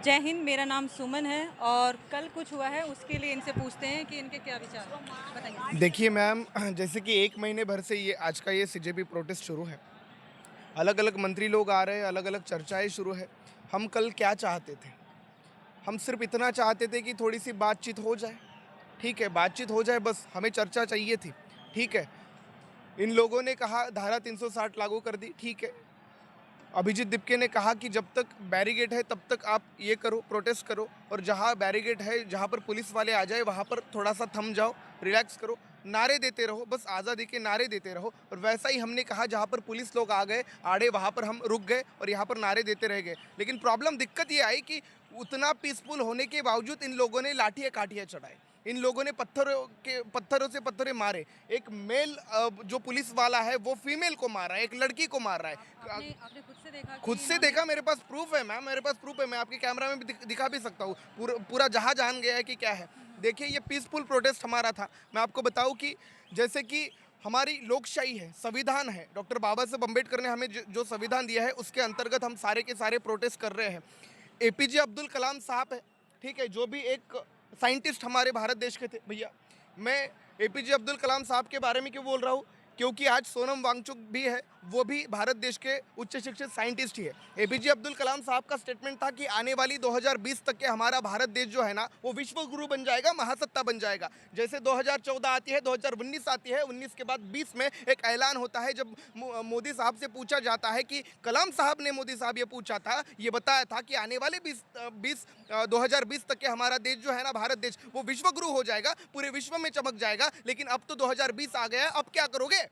जय हिंद। मेरा नाम सुमन है और कल कुछ हुआ है उसके लिए इनसे पूछते हैं कि इनके क्या विचार हैं। बताइए। देखिए मैम, जैसे कि 1 महीने भर से ये आज का ये सीजेपी प्रोटेस्ट शुरू है। अलग-अलग मंत्री लोग आ रहे हैं, अलग-अलग चर्चाएँ शुरू है। हम कल क्या चाहते थे? हम सिर्फ़ इतना चाहते थे कि थोड़ी-सी बातचीत हो जाए, ठीक है? बातचीत हो जाए बस, हमें चर्चा चाहिए थी, ठीक है? इन लोगों ने कहा धारा 360 लागू कर दी, ठीक है। अभिजीत दीपके ने कहा कि जब तक बैरिकेड है तब तक आप ये करो, प्रोटेस्ट करो, और जहाँ बैरिकेड है, जहाँ पर पुलिस वाले आ जाए वहाँ पर थोड़ा-सा थम जाओ, रिलैक्स करो, नारे देते रहो, बस आज़ादी के नारे देते रहो। और वैसा ही हमने कहा, जहाँ पर पुलिस लोग आ गए आड़े वहाँ पर हम रुक गए और यहाँ पर नारे देते रह गए। लेकिन प्रॉब्लम दिक्कत ये आई कि उतना पीसफुल होने के बावजूद इन लोगों ने लाठियाँ-काठियाँ चढ़ाई। इन लोगों ने पत्थरों से पत्थरें मारे। एक मेल जो पुलिस वाला है वो फीमेल को मार रहा है, एक लड़की को मार रहा है। आपने आपने खुद से देखा खुद कि से इन्होंने। देखा, मेरे पास प्रूफ है मैम, मेरे पास प्रूफ है। मैं आपके कैमरा में भी दिखा भी सकता हूँ। पूरा जहाँ जान गया है कि क्या है। देखिए, ये पीसफुल प्रोटेस्ट हमारा था। मैं आपको बताऊँ कि जैसे कि हमारी लोकशाही है, संविधान है, डॉक्टर बाबा साहब अम्बेडकर ने हमें जो संविधान दिया है उसके अंतर्गत हम सारे के सारे प्रोटेस्ट कर रहे हैं। एपीजे अब्दुल कलाम साहब है, ठीक है, जो भी एक साइंटिस्ट हमारे भारत देश के थे भैया। मैं एपीजे अब्दुल कलाम साहब के बारे में क्यों बोल रहा हूँ? क्योंकि आज सोनम वांगचुक भी है, वो भी भारत देश के उच्च शिक्षित साइंटिस्ट ही है। एपीजे अब्दुल कलाम साहब का स्टेटमेंट था कि आने वाली 2020 तक के हमारा भारत देश जो है ना, वो विश्व गुरु बन जाएगा, महासत्ता बन जाएगा। जैसे 2014 आती है, 2019 आती है, 19 के बाद 20 में एक ऐलान होता है, जब मोदी साहब से पूछा जाता है कि कलाम साहब ने, मोदी साहब ये पूछा था, ये बताया था कि आने वाले 2020 तक के हमारा देश जो है ना, भारत देश, वो विश्व गुरु हो जाएगा, पूरे विश्व में चमक जाएगा। लेकिन अब तो 2020 आ गया है, अब क्या करोगे?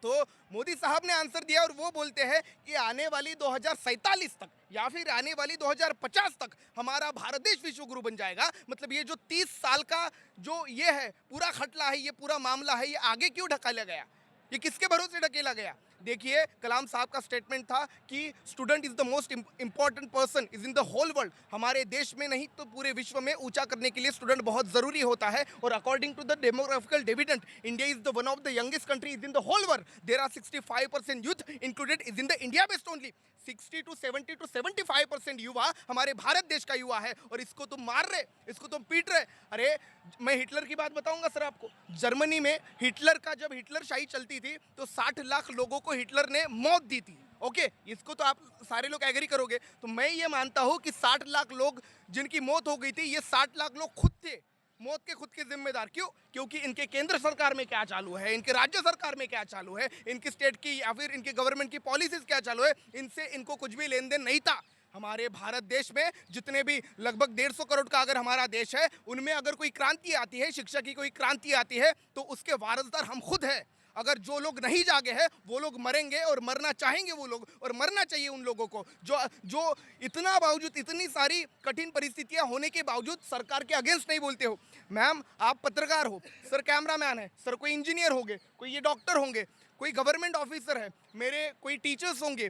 तो मोदी साहब ने आंसर दिया और वो बोलते हैं कि आने वाली 2047 तक या फिर आने वाली 2050 तक हमारा भारत देश विश्व गुरु बन जाएगा। मतलब ये जो 30 साल का जो ये है पूरा खटला है, ये पूरा मामला है, ये आगे क्यों ढकेला गया? ये किसके भरोसे ढकेला गया? देखिए, कलाम साहब का स्टेटमेंट था कि student is the most important person is in the whole world. हमारे देश में नहीं तो पूरे विश्व में ऊंचा करने के लिए स्टूडेंट बहुत जरूरी होता है। और according to the demographical dividend, India is the one of the youngest country is in the whole world. There are 65% youth included is in the India based only. 60 to 70 to 75% युवा हमारे भारत देश का युवा है, और इसको तुम मार रहे, इसको तुम पीट रहे। अरे, मैं हिटलर की बात बताऊंगा सर आपको। जर्मनी में हिटलर का जब हिटलर शाही चलती थी तो 60 लाख लोगों को हिटलर ने मौत दी थी। ओके, इसको तो आप सारे लोग एग्री करोगे। तो मैं ये मानता हूं कि 60 लाख लोग जिनकी मौत हो गई थी, ये 60 लाख लोग खुद थे मौत के खुद के जिम्मेदार। क्यों? क्योंकि इनके केंद्र सरकार में क्या चालू है, इनके राज्य सरकार में क्या चालू है, इनकी स्टेट की या फिर इनके गवर्नमेंट की पॉलिसीज क्या चालू है, इनसे इनको कुछ भी लेन देन नहीं था। हमारे भारत देश में जितने भी लगभग 150 करोड़ का अगर हमारा देश है, उनमें अगर कोई क्रांति आती है, शिक्षा की कोई क्रांति आती है, तो उसके वारसदार हम खुद हैं। अगर जो लोग नहीं जागे हैं वो लोग मरेंगे, और मरना चाहेंगे वो लोग, और मरना चाहिए उन लोगों को जो जो इतना बावजूद, इतनी सारी कठिन परिस्थितियां होने के बावजूद सरकार के अगेंस्ट नहीं बोलते हो। मैम, आप पत्रकार हो, सर कैमरामैन है, सर कोई इंजीनियर होंगे, कोई ये डॉक्टर होंगे, कोई गवर्नमेंट ऑफिसर है, मेरे कोई टीचर्स होंगे।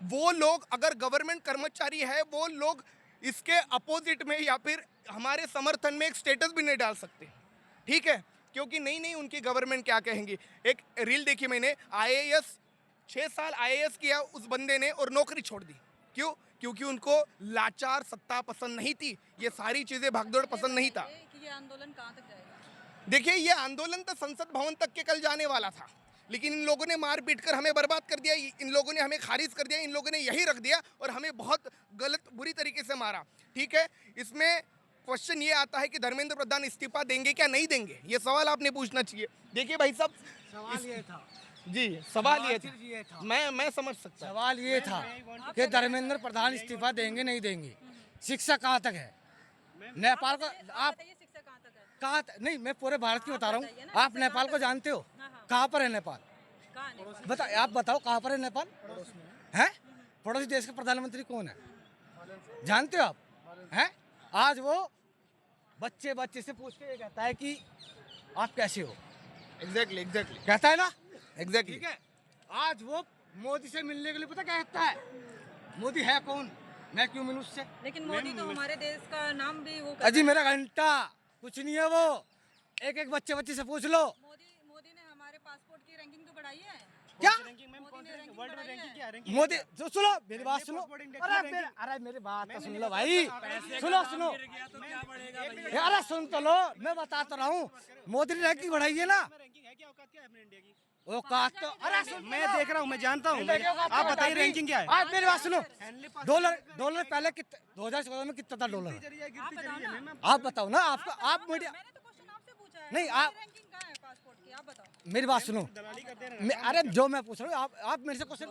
वो लोग अगर गवर्नमेंट कर्मचारी है, वो लोग इसके अपोजिट में या फिर हमारे समर्थन में एक स्टेटस भी नहीं डाल सकते, ठीक है? क्योंकि नहीं नहीं, उनकी गवर्नमेंट क्या कहेंगी। एक रील देखी मैंने, आईएएस, 6 साल आईएएस किया उस बंदे ने और नौकरी छोड़ दी। क्यों? क्योंकि उनको लाचार सत्ता पसंद नहीं थी, ये सारी चीजें भागदौड़ ये पसंद नहीं था। बताइए कि ये आंदोलन कहाँ तक जाएगा। देखिए, ये आंदोलन तो संसद भवन तक के कल जाने वाला था, लेकिन इन लोगों ने मार पीट कर हमें बर्बाद कर दिया, इन लोगों ने हमें खारिज कर दिया, इन लोगों ने यही रख दिया और हमें बहुत गलत बुरी तरीके से मारा, ठीक है? इसमें क्वेश्चन ये आता है कि धर्मेंद्र प्रधान इस्तीफा देंगे क्या नहीं देंगे, ये सवाल आपने पूछना चाहिए। देखिए भाई साहब, सवाल ये था। जी, सवाल ये सिर्फ ये था। था। मैं समझ सकता हूँ। सवाल ये था कि धर्मेंद्र प्रधान इस्तीफा देंगे नहीं देंगे। शिक्षा कहाँ तक है? नेपाल को आप बताइए शिक्षा कहाँ तक है। नहीं, मैं पूरे भारत की बता रहा बताइए हूँ। ना, आप शिक्षा नेपाल कहाँ को तक? जानते हो? हाँ, हाँ। कहाँ पर है नेपाल? कहाँ नेपाल? बता, आप बताओ कहाँ पर है नेपाल? है? पड़ोसी देश का प्रधानमंत्री कौन है? जानते हो आप? हैं? आज वो बच्चे बच्चे से पूछ के ये कहता है कि आप कैसे हो? एग्जैक्टली एग्जैक्टली कहता है ना? एग्जैक्टली। ठीक है। आज वो मोदी से मिलने के लिए पता क्या कहता है? मोदी है कौन? मैं क्यों मिलूं उससे? लेकिन मोदी तो हमारे देश का नाम भी वो अजी मेरा घंटा कुछ नहीं है वो। एक एक बच्चे बच्चे से पूछ लो। मोदी मोदी ने हमारे पासपोर्ट की रैंकिंग तो बढ़ाई है। क्या वर्ल्ड में रैंकिंग क्या है? मोदी जो सुनो मेरी बात सुनो, अरे मेरी बात तो सुन लो भाई, सुनो अरे सुन तो लो, मैं बता तो रहा हूँ, मोदी ने रैंकिंग बढ़ाई है ना। रैंकिंग है क्या? औकात क्या है अपने इंडिया की? औकात तो अरे सुन मैं देख रहा हूँ, मैं जानता हूँ। आप बताइए रैंकिंग क्या है? आज मेरी बात सुनो, डॉलर पहले कितना 2014 में कितना था डॉलर? आप बताओ ना, आपको आप मीडिया मैंने तो क्वेश्चन आपसे पूछा है। नहीं, आप- रैंकिंग कहाँ है पासपोर्ट की, आप बताओ। मेरी बात सुनो, अरे जो मैं पूछ रहा हूँ आप मेरे से क्वेश्चन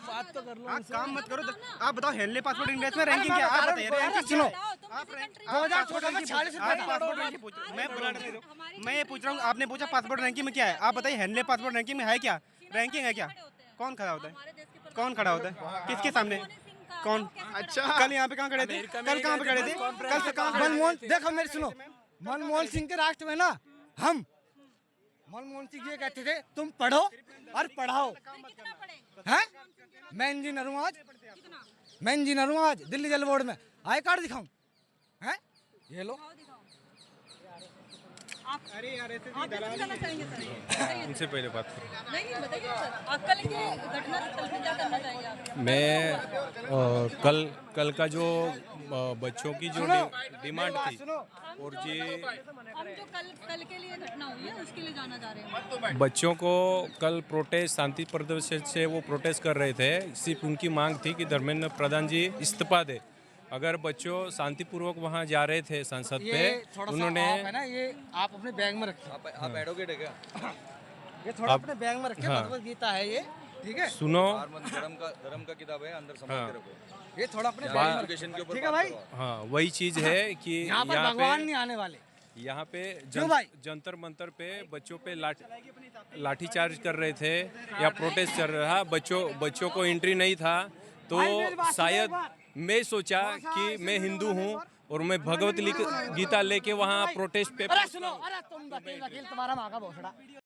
बात तो कर लो। आप काम मत करो, आप बताओ हेनले पासपोर्ट इंडिया में रैंकिंग क्या है? आप बताइए रैंकिंग सुनो, बताओ, तुम किसी country में 2014 में 40 रुपए था। पासपोर्ट रैंकिंग पूछ रहा हूँ। मैं ये पूछ रहा हूँ, आपने पूछा पासपोर्ट रैंकिंग में क्या है? आप बताइए हेनले पासपोर्ट रैंकिंग में है क्या? रैंकिंग है क्या? कौन खड़ा होता है? हमारे देश के कौन खड़ा होता है? किसके सामने? कौन? अच्छा कल यहाँ पे कहाँ खड़े थे? कल कहाँ पे खड़े थे? कल से कहाँ खड़े थे? मनमोहन, देखो मेरी सुनो, मनमोहन सिंह के राष्ट्र में ना हम, मनमोहन सिंह ये कहते थे तुम पढ़ो और पढ़ाओ, कितना पढ़ेंगे? हैं? मैं इंजीनियर हूँ आज, मैं इंजीनियर हूँ आज दिल्ली जल बोर्ड में, आई कार्ड दिखाऊं? हैं? ये लो। दिखाओ, दिखाओ। आप आप कुछ करना चाहेंगे सर? बताइए। उनसे पहले बात करो। नहीं बताइए सर, आप कल के घटनास्थल पे क्या करना चाहेंगे आप? मैं कल का जो बच्चों की जो डिमांड थी और जी हम जो कल के लिए घटना हुई है उसके लिए जाना चाह रहे हैं। बच्चों को कल प्रोटेस्ट शांति प्रदर्शन से वो प्रोटेस्ट कर रहे थे, सिर्फ उनकी मांग थी कि धर्मेंद्र प्रधान जी इस्तीफा दे। अगर बच्चों शांतिपूर्वक वहाँ जा रहे थे संसद पे, ये थोड़ा सा उन्होंने ऑफ है ना, ये आप अपने बैग में रखिए, आप एडवोकेट है क्या? ये थोड़ा अपने बैग में रखिए, हाँ। भगवत गीता है ये, ठीक है? सुनो। धर्म का किताब है, अंदर संभाल के रखो। ये थोड़ा अपने बा- बैग में एजुकेशन के रखिए, ऊपर ठीक है बात भाई? करो आप। हाँ, वही चीज़ है कि यहाँ पर भगवान नहीं आने वाले। यहाँ पे क्यों भाई? जंतर मंतर पे बच्चों पे लाठीचार्ज कर रहे थे या प्रोटेस्ट चल रहा, बच्चों को एंट्री नहीं था, तो भाई, मेरी बात सुनो शायद एक बार। मैं सोचा कि मैं हिंदू हूँ और मैं भगवत गीता लेके वहाँ प्रोटेस्ट पे अरे सुनो, अरे तुम वकील तुम्हारा माँ का भोसड़ा।